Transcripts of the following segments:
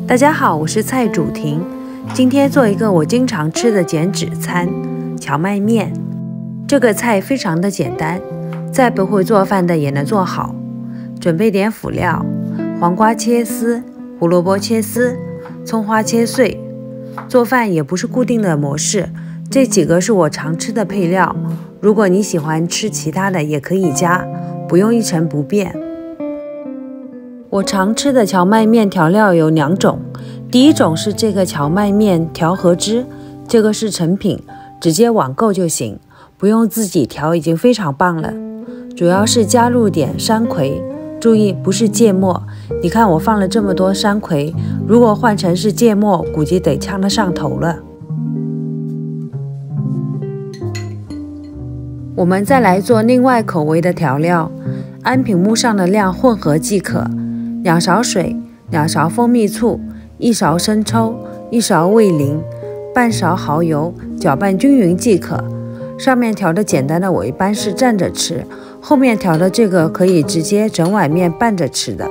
大家好，我是蔡主婷，今天做一个我经常吃的减脂餐——荞麦面。这个菜非常的简单，再不会做饭的也能做好。准备点辅料：黄瓜切丝，胡萝卜切丝，葱花切碎。做饭也不是固定的模式，这几个是我常吃的配料。如果你喜欢吃其他的，也可以加，不用一成不变。我常吃的荞麦面调料有2种，第一种是这个荞麦面调和汁，这个是成品，直接网购就行，不用自己调已经非常棒了。主要是加入点山葵，注意不是芥末，你看我放了这么多山葵，如果换成是芥末，估计得呛得上头了。我们再来做另外口味的调料，按屏幕上的量混合即可。2勺水，2勺蜂蜜醋，1勺生抽，1勺味淋，半勺蚝油，搅拌均匀即可。上面调的简单的我一般是蘸着吃，后面调的这个可以直接整碗面拌着吃的。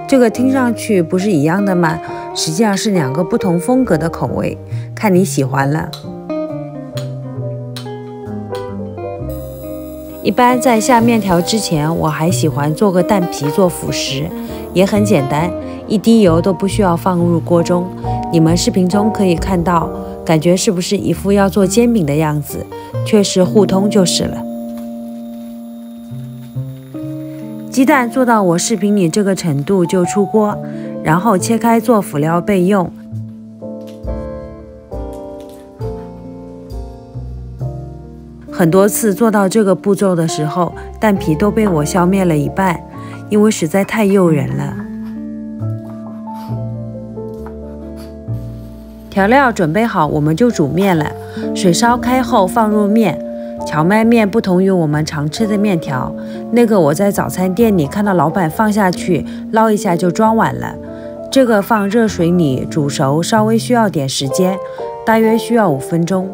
这个听上去不是一样的吗？实际上是2个不同风格的口味，看你喜欢了。一般在下面条之前，我还喜欢做个蛋皮做辅食，也很简单，一滴油都不需要放入锅中。你们视频中可以看到，感觉是不是一副要做煎饼的样子？确实互通就是了。鸡蛋做到我视频里这个程度就出锅，然后切开做辅料备用。很多次做到这个步骤的时候，蛋皮都被我消灭了一半，因为实在太诱人了。调料准备好，我们就煮面了。水烧开后放入面。荞麦面不同于我们常吃的面条，那个我在早餐店里看到老板放下去，捞一下就装碗了。这个放热水里煮熟，稍微需要点时间，大约需要5分钟。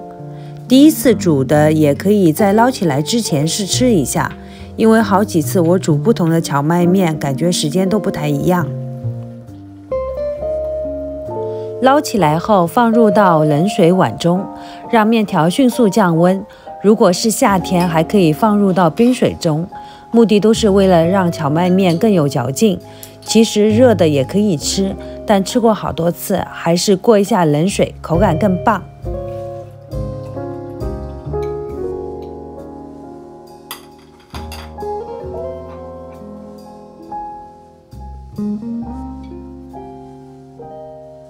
第一次煮的也可以在捞起来之前试吃一下，因为好几次我煮不同的荞麦面，感觉时间都不太一样。捞起来后放入到冷水碗中，让面条迅速降温。如果是夏天，还可以放入到冰水中，目的都是为了让荞麦面更有嚼劲。其实热的也可以吃，但吃过好多次，还是过一下冷水，口感更棒。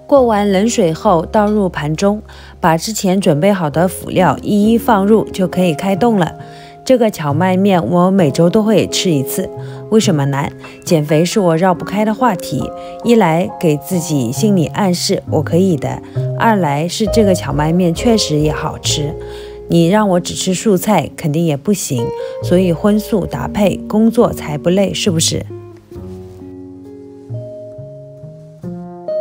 过完冷水后倒入盘中，把之前准备好的辅料一一放入，就可以开动了。这个荞麦面我每周都会吃一次。为什么难？减肥是我绕不开的话题，一来给自己心理暗示我可以的，二来是这个荞麦面确实也好吃。你让我只吃素菜肯定也不行，所以荤素搭配，工作才不累，是不是？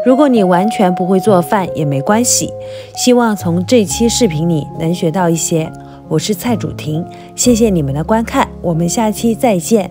如果你完全不会做饭也没关系，希望从这期视频里能学到一些。我是蔡主婷，谢谢你们的观看，我们下期再见。